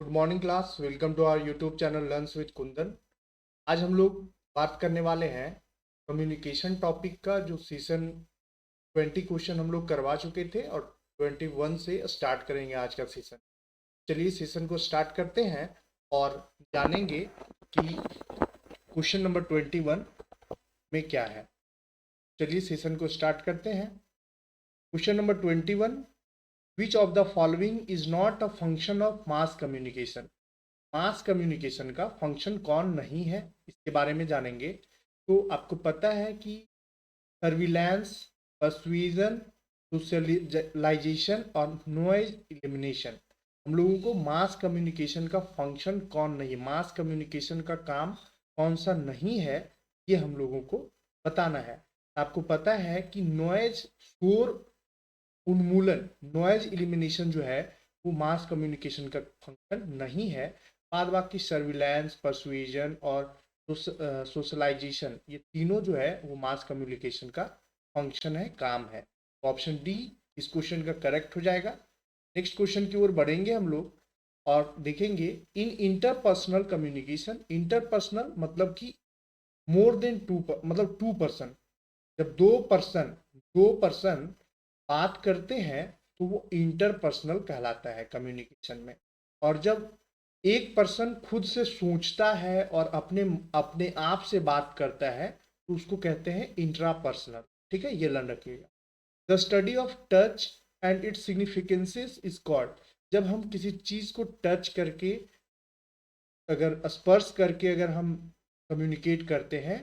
Good morning class. Welcome to our YouTube channel learns with Kundan. आज हम लोग बात करने वाले हैं कम्युनिकेशन टॉपिक का, जो सीजन 20 क्वेश्चन हम लोग करवा चुके थे और 21 से स्टार्ट करेंगे आज का सीजन। चलिए सेशन को स्टार्ट करते हैं और जानेंगे कि क्वेश्चन नंबर 21 में क्या है। चलिए सेशन को स्टार्ट करते हैं। Question number 21, which of the following is not a function of mass communication. Mass communication का फंक्शन कौन नहीं है, इसके बारे में जानेंगे। तो आपको पता है कि सर्विलांस, पर्सुएजन, सोशलाइजेशन और नॉइज एलिमिनेशन, हम लोगों को मास कम्युनिकेशन का फंक्शन कौन नहीं, मास कम्युनिकेशन का काम कौन सा नहीं है, ये हम लोगों को बताना है। आपको पता है कि नॉइज, शोर उन्मूलन, नॉइज एलिमिनेशन जो है वो मास कम्युनिकेशन का फंक्शन नहीं है। बाद बाकी सर्विलांस, परसुएजन और सोशलाइजेशन, ये तीनों जो है वो मास कम्युनिकेशन का फंक्शन है, काम है। तो ऑप्शन डी इस क्वेश्चन का करेक्ट हो जाएगा। नेक्स्ट क्वेश्चन की ओर बढ़ेंगे हम लोग और देखेंगे इन इंटरपर्सनल कम्युनिकेशन। इंटरपर्सनल मतलब कि मोर देन टू, मतलब 2 पर्सन, जब दो पर्सन बात करते हैं तो वो इंटरपर्सनल कहलाता है कम्युनिकेशन में। और जब एक पर्सन खुद से सोचता है और अपने अपने आप से बात करता है तो उसको कहते हैं इंट्रापर्सनल। ठीक है, ये लर्न रखिएगा। The study of touch and it's significances is called. जब हम किसी चीज को टच करके, अगर स्पर्श करके अगर हम कम्युनिकेट करते हैं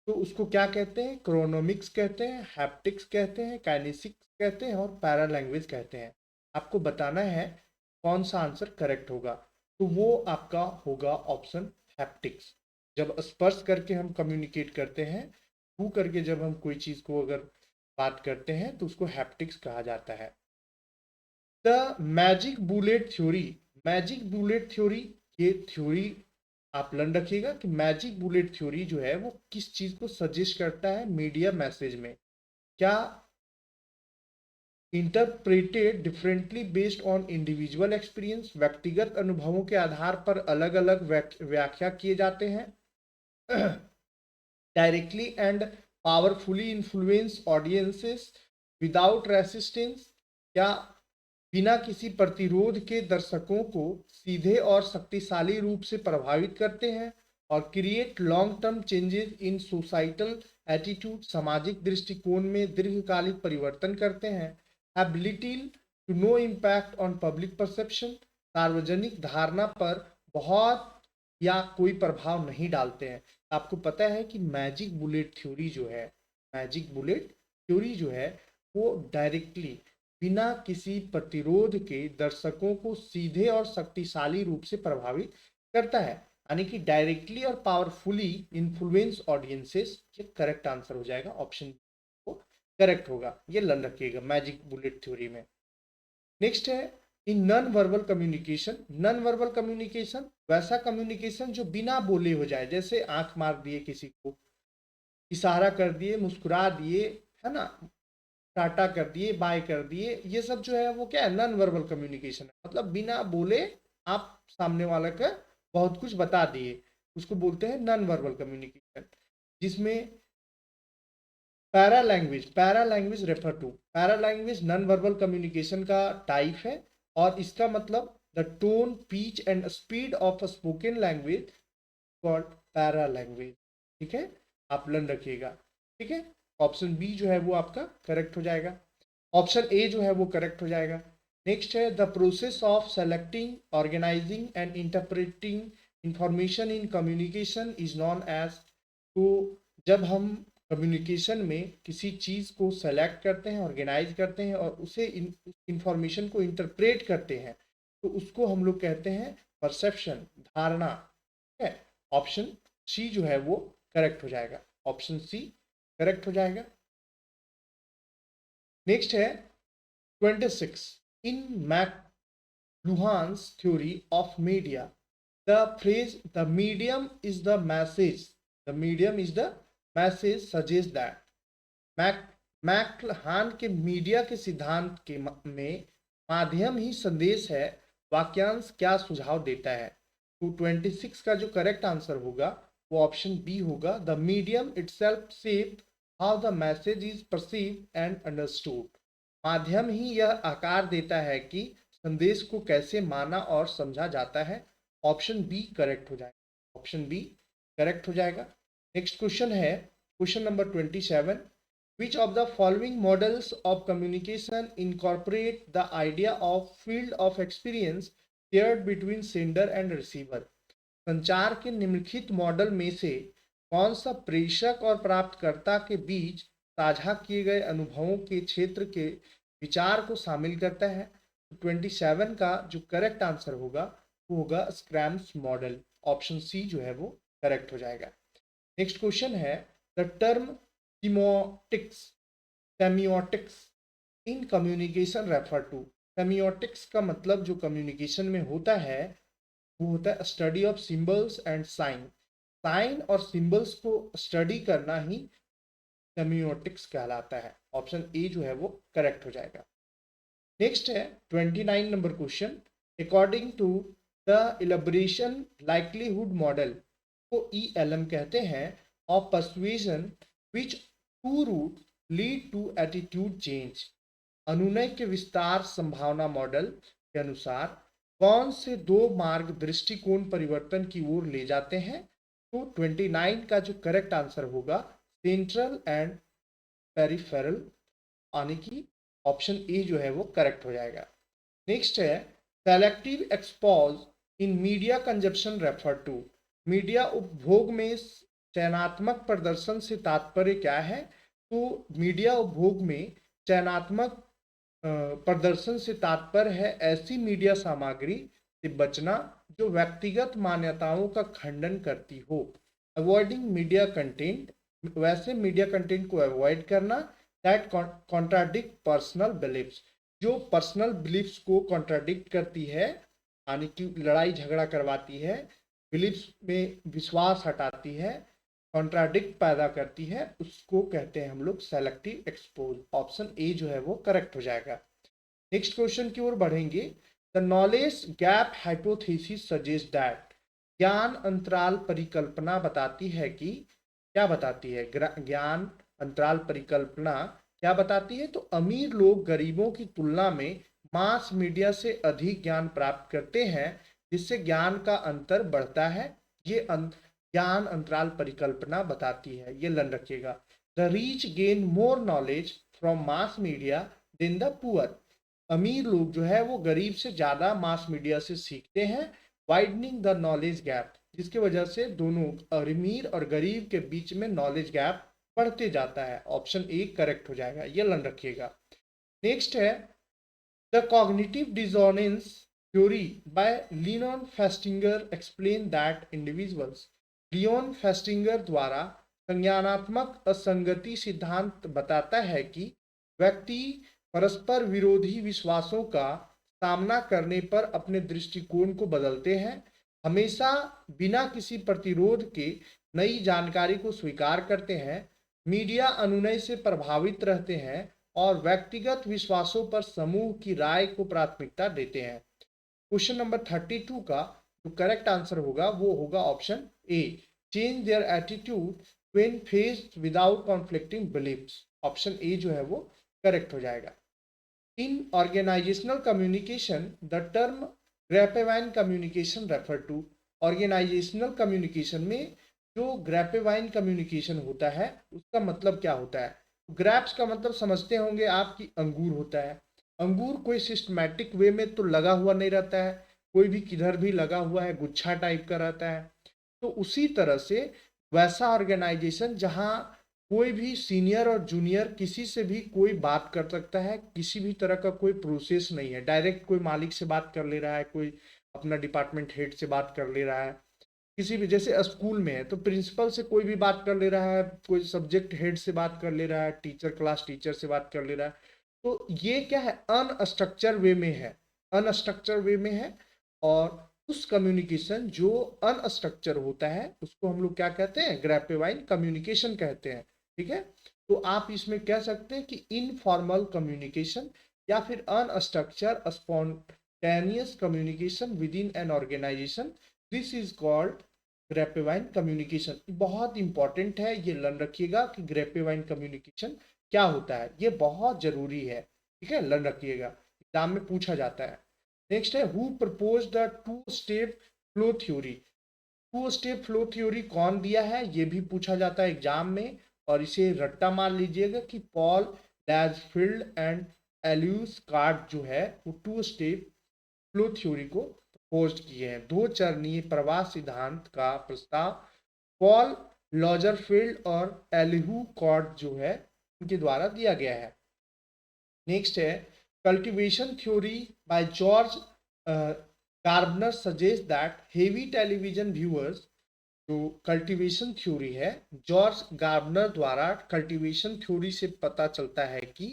तो उसको क्या कहते हैं? क्रोनोमिक्स कहते हैं, हैप्टिक्स कहते हैं, काइनेसिक्स कहते हैं और पैरा लैंग्वेज कहते हैं। आपको बताना है कौन सा आंसर करेक्ट होगा। तो वो आपका होगा ऑप्शन हैप्टिक्स। जब स्पर्श करके हम कम्युनिकेट करते हैं, छू करके जब हम कोई चीज़ को अगर बात करते हैं तो उसको हैप्टिक्स कहा जाता है। The magic bullet theory. Magic bullet theory, ये थ्योरी आप लर्न रखिएगा कि मैजिक बुलेट थ्योरी जो है वो किस चीज को सजेस्ट करता है मीडिया मैसेज में। क्या interpreted differently based on individual experience, व्यक्तिगत अनुभवों के आधार पर अलग अलग व्याख्या किए जाते हैं। Directly and powerfully influence audiences without resistance. क्या बिना किसी प्रतिरोध के दर्शकों को सीधे और शक्तिशाली रूप से प्रभावित करते हैं और create long term changes in societal attitude, सामाजिक दृष्टिकोण में दीर्घकालिक परिवर्तन करते हैं। Ability to know impact on public perception, सार्वजनिक धारणा पर बहुत या कोई प्रभाव नहीं डालते हैं। आपको पता है कि मैजिक बुलेट थ्योरी जो है, मैजिक बुलेट थ्योरी जो है वो डायरेक्टली बिना किसी प्रतिरोध के दर्शकों को सीधे और शक्तिशाली रूप से प्रभावित करता है। यानी कि डायरेक्टली और पावरफुली इन्फ्लुएंस ऑडियंसेस, ये करेक्ट आंसर हो जाएगा, ऑप्शन को करेक्ट होगा। ये लर्न रखिएगा मैजिक बुलेट थ्योरी में। नेक्स्ट है in non verbal communication. Non verbal communication वैसा कम्युनिकेशन जो बिना बोले हो जाए, जैसे आंख मार दिए, किसी को इशारा कर दिए, मुस्कुरा दिए, है ना, टाटा कर दिए, बाय कर दिए, ये सब जो है वो क्या है? नॉन वर्बल कम्युनिकेशन है। मतलब बिना बोले आप सामने वाला का बहुत कुछ बता दिए, उसको बोलते हैं नॉन वर्बल कम्युनिकेशन। जिसमें para language refer to, para language non verbal communication का टाइप है और इसका मतलब the tone, pitch and speed of a spoken language called para language. ठीक है, आप लर्न रखिएगा। ठीक है, ऑप्शन बी जो है वो आपका करेक्ट हो जाएगा। ऑप्शन ए जो है वो करेक्ट हो जाएगा। नेक्स्ट है the process of selecting, organising and interpreting information in communication is known as. तो जब हम कम्युनिकेशन में किसी चीज़ को सेलेक्ट करते हैं, ऑर्गेनाइज करते हैं और उसे इंफॉर्मेशन को इंटरप्रेट करते हैं तो उसको हम लोग कहते हैं परसेप्शन, धारणा। ठीक है, ऑप्शन सी जो है वो करेक्ट हो जाएगा, ऑप्शन सी करेक्ट हो जाएगा। नेक्स्ट है 26, in McLuhan's theory of media the phrase the medium is the message, the medium is the message suggest that. Mac McLuhan के मीडिया के सिद्धांत के में माध्यम ही संदेश है। वाक्यांश क्या सुझाव देता है? तो 26 का जो करेक्ट आंसर होगा वो ऑप्शन बी होगा, the medium itself shape how the message is perceived and understood. माध्यम ही यह आकार देता है कि संदेश को कैसे माना और समझा जाता है। ऑप्शन बी करेक्ट हो जाएगा, ऑप्शन बी करेक्ट हो जाएगा। नेक्स्ट क्वेश्चन है question number 27, which of the following models of communication incorporate the idea of field of experience shared between sender and receiver? संचार के निम्नलिखित मॉडल में से कौन सा प्रेषक और प्राप्तकर्ता के बीच साझा किए गए अनुभवों के क्षेत्र के विचार को शामिल करता है? 27 का जो करेक्ट आंसर होगा वो होगा स्क्रैम्स मॉडल, ऑप्शन सी जो है वो करेक्ट हो जाएगा। नेक्स्ट क्वेश्चन है, the term semiotics semiotics in communication refer to. Semiotics का मतलब जो कम्युनिकेशन में होता है वो होता है study of symbols and sign. Sign और सिंबल्स को स्टडी करना ही सेमियोटिक्स कहलाता है। ऑप्शन ए जो है वो करेक्ट हो जाएगा। नेक्स्ट है 29 number question, according to the elaboration likelihood model को ELM कहते हैं of persuasion which two route lead to attitude change. अनुनय के विस्तार संभावना मॉडल के अनुसार कौन से दो मार्ग दृष्टिकोण परिवर्तन की ओर ले जाते हैं? तो 29 का जो करेक्ट आंसर होगा सेंट्रल एंड पेरिफेरल, यानी कि ऑप्शन ए जो है वो करेक्ट हो जाएगा। नेक्स्ट है selective expose in media consumption refer to. Media उपभोग में चयनात्मक प्रदर्शन से तात्पर्य क्या है? तो मीडिया उपभोग में चयनात्मक प्रदर्शन से तात्पर्य है ऐसी मीडिया सामग्री से बचना जो व्यक्तिगत मान्यताओं का खंडन करती हो। अवॉइडिंग मीडिया कंटेंट, वैसे मीडिया कंटेंट को अवॉइड करना दैट कॉन्ट्राडिक्ट पर्सनल बिलीफ्स, जो पर्सनल बिलीफ्स को कॉन्ट्राडिक्ट करती है, यानी कि लड़ाई झगड़ा करवाती है, बिलीफ्स में विश्वास हटाती है, कॉन्ट्राडिक्ट पैदा करती है, उसको कहते हैं हम लोग सेलेक्टिव एक्सपोज। ऑप्शन ए जो है वो करेक्ट हो जाएगा। नेक्स्ट क्वेश्चन की ओर बढ़ेंगे, the knowledge gap hypothesis suggest that. ज्ञान अंतराल परिकल्पना बताती है कि, क्या बताती है? ज्ञान अंतराल परिकल्पना क्या बताती है? तो अमीर लोग गरीबों की तुलना में मास मीडिया से अधिक ज्ञान प्राप्त करते हैं जिससे ज्ञान का अंतर बढ़ता है। ये ज्ञान अंतराल परिकल्पना बताती है, ये लन रखिएगा। The rich gain more knowledge from mass media than the poor. अमीर लोग जो है वो गरीब से ज्यादा मास मीडिया से सीखते हैं, वाइडनिंग द नॉलेज गैप, जिसकी वजह से दोनों अमीर और गरीब के बीच में नॉलेज गैप बढ़ते जाता है। ऑप्शन ए करेक्ट हो जाएगा, ये लन रखिएगा। नेक्स्ट है the cognitive dissonance theory by Leon Festinger explain that individuals. Leon Festinger द्वारा संज्ञानात्मक असंगति सिद्धांत बताता है कि व्यक्ति परस्पर विरोधी विश्वासों का सामना करने पर अपने दृष्टिकोण को बदलते हैं, हमेशा बिना किसी प्रतिरोध के नई जानकारी को स्वीकार करते हैं, मीडिया अनुनय से प्रभावित रहते हैं और व्यक्तिगत विश्वासों पर समूह की राय को प्राथमिकता देते हैं। क्वेश्चन नंबर 32 का जो करेक्ट आंसर होगा वो होगा option A, change their attitude when faced without conflicting beliefs. Option A जो है वो करेक्ट हो जाएगा। In organisational communication the term grapevine communication refer to. Organisational communication में जो ग्रैपेवाइन कम्युनिकेशन होता है उसका मतलब क्या होता है? ग्रैप्स का मतलब समझते होंगे आप कि अंगूर होता है। अंगूर कोई सिस्टमैटिक वे में तो लगा हुआ नहीं रहता है, कोई भी किधर भी लगा हुआ है, गुच्छा टाइप का रहता है। तो उसी तरह से वैसा ऑर्गेनाइजेशन जहाँ कोई भी सीनियर और जूनियर किसी से भी कोई बात कर सकता है, किसी भी तरह का कोई प्रोसेस नहीं है, डायरेक्ट कोई मालिक से बात कर ले रहा है, कोई अपना डिपार्टमेंट हेड से बात कर ले रहा है, किसी भी, जैसे स्कूल में है तो प्रिंसिपल से कोई भी बात कर ले रहा है, कोई सब्जेक्ट हेड से बात कर ले रहा है, टीचर क्लास टीचर से बात कर ले रहा है। तो ये क्या है? अनस्ट्रक्चर वे में है, अनस्ट्रक्चर वे में है। और उस कम्युनिकेशन जो अनस्ट्रक्चर होता है उसको हम लोग क्या कहते हैं? ग्रैपेवाइन कम्युनिकेशन कहते हैं। ठीक है, तो आप इसमें कह सकते हैं कि इनफॉर्मल कम्युनिकेशन या फिर unstructured simultaneous communication within an organization. This is called grapevine communication. बहुत इंपॉर्टेंट है, ये लर्न रखिएगा कि ग्रेपेवाइन कम्युनिकेशन क्या होता है, ये बहुत जरूरी है, ठीक है, लर्न रखिएगा, एग्जाम में पूछा जाता है। नेक्स्ट है who propose the two step flow theory. Two step flow theory कौन दिया है, ये भी पूछा जाता है एग्जाम में, और इसे रट्टा मार लीजिएगा कि पॉल डैजफील्ड एंड एल्यूस कार्ड जो है वो टू स्टेप फ्लो थ्योरी को प्रपोज किए हैं। दो चरणीय प्रवाह सिद्धांत का प्रस्ताव पॉल लॉजरफील्ड और एलिहू कॉर्ड जो है उनके द्वारा दिया गया है। नेक्स्ट है cultivation theory by George Gerbner suggest that heavy television viewers. जो कल्टीवेशन थ्योरी है जॉर्ज गार्बनर द्वारा कल्टीवेशन थ्योरी से पता चलता है कि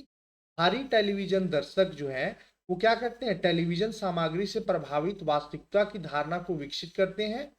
भारी टेलीविजन दर्शक जो है वो क्या करते हैं, टेलीविजन सामग्री से प्रभावित वास्तविकता की धारणा को विकसित करते हैं,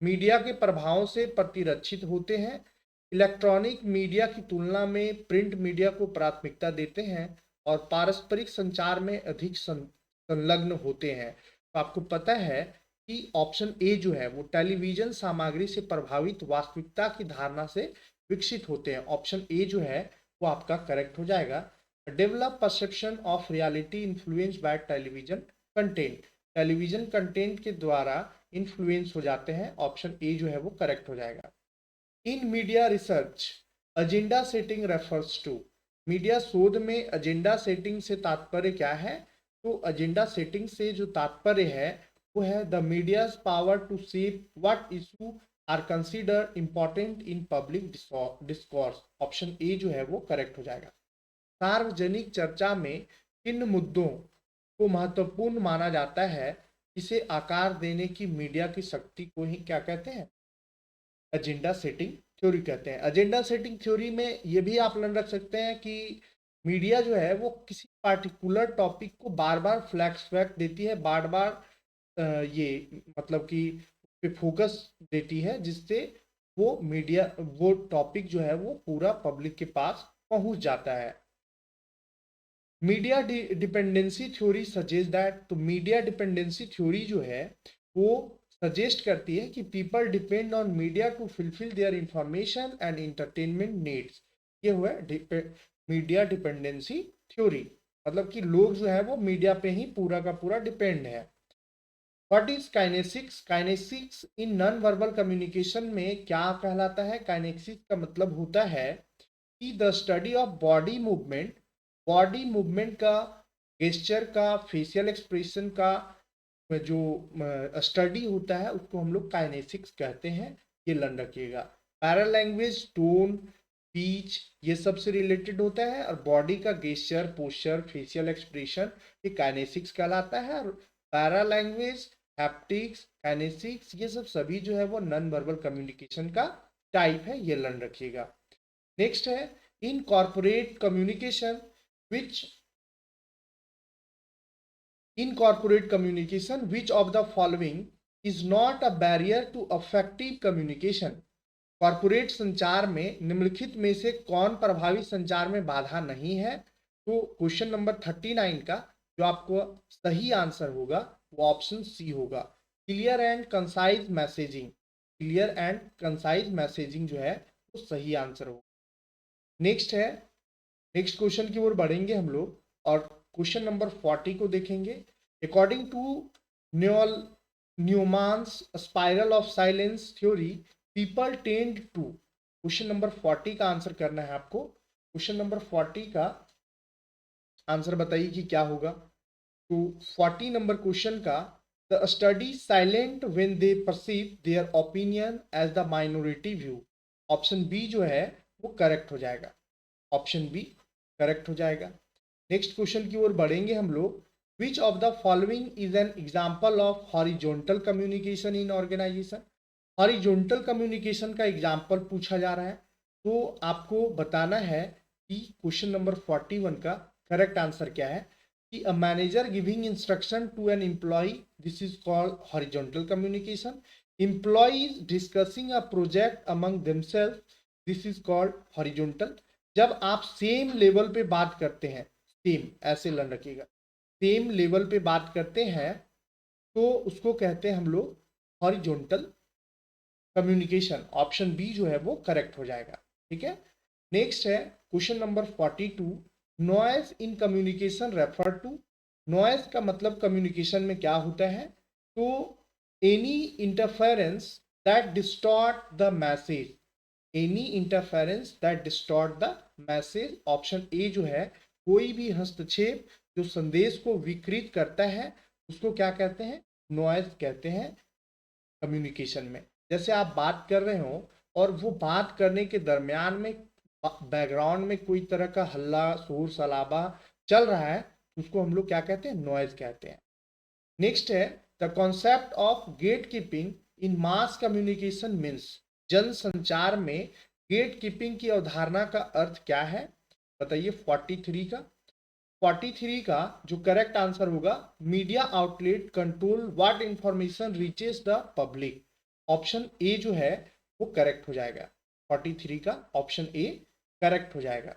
मीडिया के प्रभावों से प्रतिरक्षित होते हैं, इलेक्ट्रॉनिक मीडिया की तुलना में प्रिंट मीडिया को प्राथमिकता देते हैं और पारस्परिक संचार में अधिक संलग्न होते हैं। तो आपको पता है कि ऑप्शन ए जो है वो टेलीविजन सामग्री से प्रभावित वास्तविकता की धारणा से विकसित होते हैं। ऑप्शन ए जो है वो आपका करेक्ट हो जाएगा। Develop perception of reality influence by television content. Television content के द्वारा इन्फ्लुएंस हो जाते हैं। ऑप्शन ए जो है वो करेक्ट हो जाएगा। In media research agenda setting refers to. Media शोध में एजेंडा सेटिंग से तात्पर्य क्या है, तो एजेंडा सेटिंग से जो तात्पर्य है वो है the media's power to shape what issue are considered important in public discourse. Option A जो है वो करेक्ट हो जाएगा। सार्वजनिक चर्चा में किन मुद्दों को महत्वपूर्ण माना जाता है, इसे आकार देने की मीडिया की शक्ति को ही क्या कहते हैं, एजेंडा सेटिंग थ्योरी कहते हैं। एजेंडा सेटिंग थ्योरी में ये भी आप लर्न रख सकते हैं कि मीडिया जो है वो किसी पार्टिकुलर टॉपिक को बार बार फ्लैशबैक देती है, बार बार ये मतलब कि पे फोकस देती है, जिससे वो मीडिया वो टॉपिक जो है वो पूरा पब्लिक के पास पहुंच जाता है। Media dependency theory suggest that. तो मीडिया डिपेंडेंसी थ्योरी जो है वो सजेस्ट करती है कि people depend on media to fulfil their information and entertainment needs. ये हुआ मीडिया डिपेंडेंसी थ्योरी, मतलब कि लोग जो है वो मीडिया पे ही पूरा का पूरा डिपेंड है। What is kinesics. Kinesics in non verbal communication में क्या कहलाता है, काइनेसिक्स का मतलब होता है कि the study of body movement. Body movement का, गेस्चर का, फेशियल एक्सप्रेशन का जो स्टडी होता है उसको हम लोग काइनेसिक्स कहते हैं, ये लर्न रखिएगा। पैरालैंग्वेज, टोन, स्पीच ये सब से रिलेटेड होता है, और बॉडी का गेस्चर, पोस्चर, फेशियल एक्सप्रेशन ये काइनेसिक्स कहलाता है। और पैरालैंग्वेज, हैप्टिक्स, काइनेसिक्स ये सब सभी जो है वो नॉन वर्बल कम्युनिकेशन का टाइप है, ये लर्न रखिएगा। नेक्स्ट है in corporate communication which in corporate communication which of the following is not a barrier to effective communication। Corporate संचार में निम्नलिखित में से कौन प्रभावी संचार में बाधा नहीं है, तो क्वेश्चन नंबर 39 का जो आपको सही आंसर होगा वो ऑप्शन सी होगा, clear and concise messaging. Clear and concise messaging जो है वो सही आंसर होगा। नेक्स्ट है, नेक्स्ट क्वेश्चन की ओर बढ़ेंगे हम लोग और क्वेश्चन नंबर 40 को देखेंगे। According to Neumann's spiral of silence theory people tend to. Question number 40 का आंसर करना है आपको। क्वेश्चन नंबर 40 का आंसर बताइए कि क्या होगा। तो 40 नंबर क्वेश्चन का the study silent when they perceive their opinion as the minority view. Option B जो है वो करेक्ट हो जाएगा, ऑप्शन बी करेक्ट हो जाएगा। नेक्स्ट क्वेश्चन की ओर बढ़ेंगे हम लोग। Which of the following is an example of horizontal communication in organisation. Horizontal communication का एग्जाम्पल पूछा जा रहा है, तो आपको बताना है कि क्वेश्चन नंबर 41 का करेक्ट आंसर क्या है। कि a manager giving instruction to an employee, this is called horizontal communication. Employees discussing a project among themself, this is called horizontal. जब आप सेम लेवल पे बात करते हैं, सेम ऐसे लर्न रखिएगा, सेम लेवल पे बात करते हैं तो उसको कहते हैं हम लोग हॉरिजॉन्टल कम्युनिकेशन। ऑप्शन बी जो है वो करेक्ट हो जाएगा। ठीक है, नेक्स्ट है question number 42। Noise in communication refer to. Noise का मतलब कम्युनिकेशन में क्या होता है? तो any interference that distort the message. Any interference that distort the message. Option A जो है, कोई भी हस्तक्षेप जो संदेश को विकृत करता है उसको क्या कहते हैं? नॉइज कहते हैं कम्युनिकेशन में। जैसे आप बात कर रहे हो और वो बात करने के दरमियान में बैकग्राउंड में कोई तरह का हल्ला शोर शराबा चल रहा है, उसको हम लोग क्या कहते हैं? नॉइज कहते हैं। नेक्स्ट है the concept of gate keeping in mass communication means. जन संचार में गेट कीपिंग की अवधारणा का अर्थ क्या है? बताइए 43 का। 43 का जो करेक्ट आंसर होगा, media outlet control what information reaches the public. Option A जो है वो करेक्ट हो जाएगा। 43 का ऑप्शन ए करेक्ट हो जाएगा।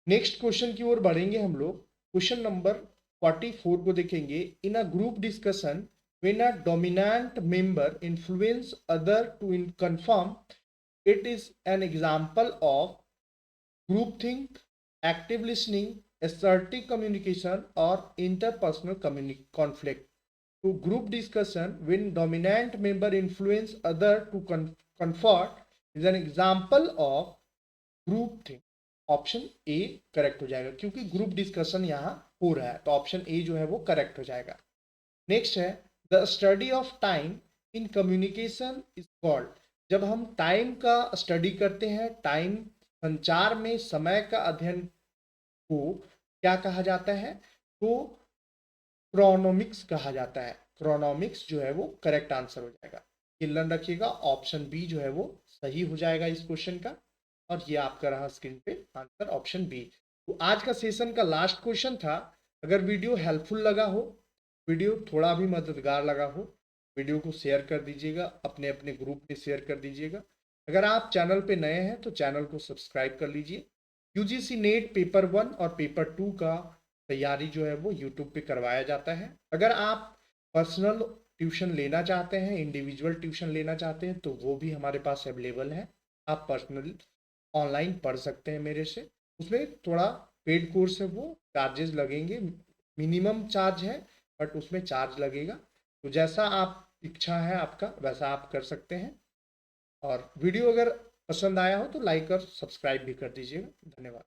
नेक्स्ट क्वेश्चन की ओर बढ़ेंगे हम लोग। क्वेश्चन नंबर 44 को देखेंगे। In a group discussion when a dominant member influence other to conform it is an example of group think, active listening, assertive communication or interpersonal conflict. To group discussion when dominant member influence other to comfort is an example of group think. Option A correct हो जाएगा क्योंकि group discussion यहाँ हो रहा है, तो option A जो है वो करेक्ट हो जाएगा। नेक्स्ट है the study of time in communication is called. जब हम टाइम का स्टडी करते हैं, टाइम संचार में समय का अध्ययन को क्या कहा जाता है? तो क्रोनोमिक्स कहा जाता है। क्रोनोमिक्स जो है वो करेक्ट आंसर हो जाएगा। किल्लन रखिएगा, ऑप्शन बी जो है वो सही हो जाएगा इस क्वेश्चन का। और ये आपका रहा स्क्रीन पे आंसर ऑप्शन बी। तो आज का सेशन का लास्ट क्वेश्चन था। अगर वीडियो हेल्पफुल लगा हो, वीडियो थोड़ा भी मददगार लगा हो, वीडियो को शेयर कर दीजिएगा, अपने अपने ग्रुप में शेयर कर दीजिएगा। अगर आप चैनल पे नए हैं तो चैनल को सब्सक्राइब कर लीजिए। यूजीसी नेट पेपर 1 और पेपर 2 का तैयारी जो है वो यूट्यूब पे करवाया जाता है। अगर आप पर्सनल ट्यूशन लेना चाहते हैं, इंडिविजुअल ट्यूशन लेना चाहते हैं, तो वो भी हमारे पास अवेलेबल है। आप पर्सनल ऑनलाइन पढ़ सकते हैं मेरे से। उसमें थोड़ा पेड कोर्स है, वो चार्जेस लगेंगे, मिनिमम चार्ज है बट उसमें चार्ज लगेगा। तो जैसा आप इच्छा है आपका वैसा आप कर सकते हैं। और वीडियो अगर पसंद आया हो तो लाइक और सब्सक्राइब भी कर दीजिएगा। धन्यवाद।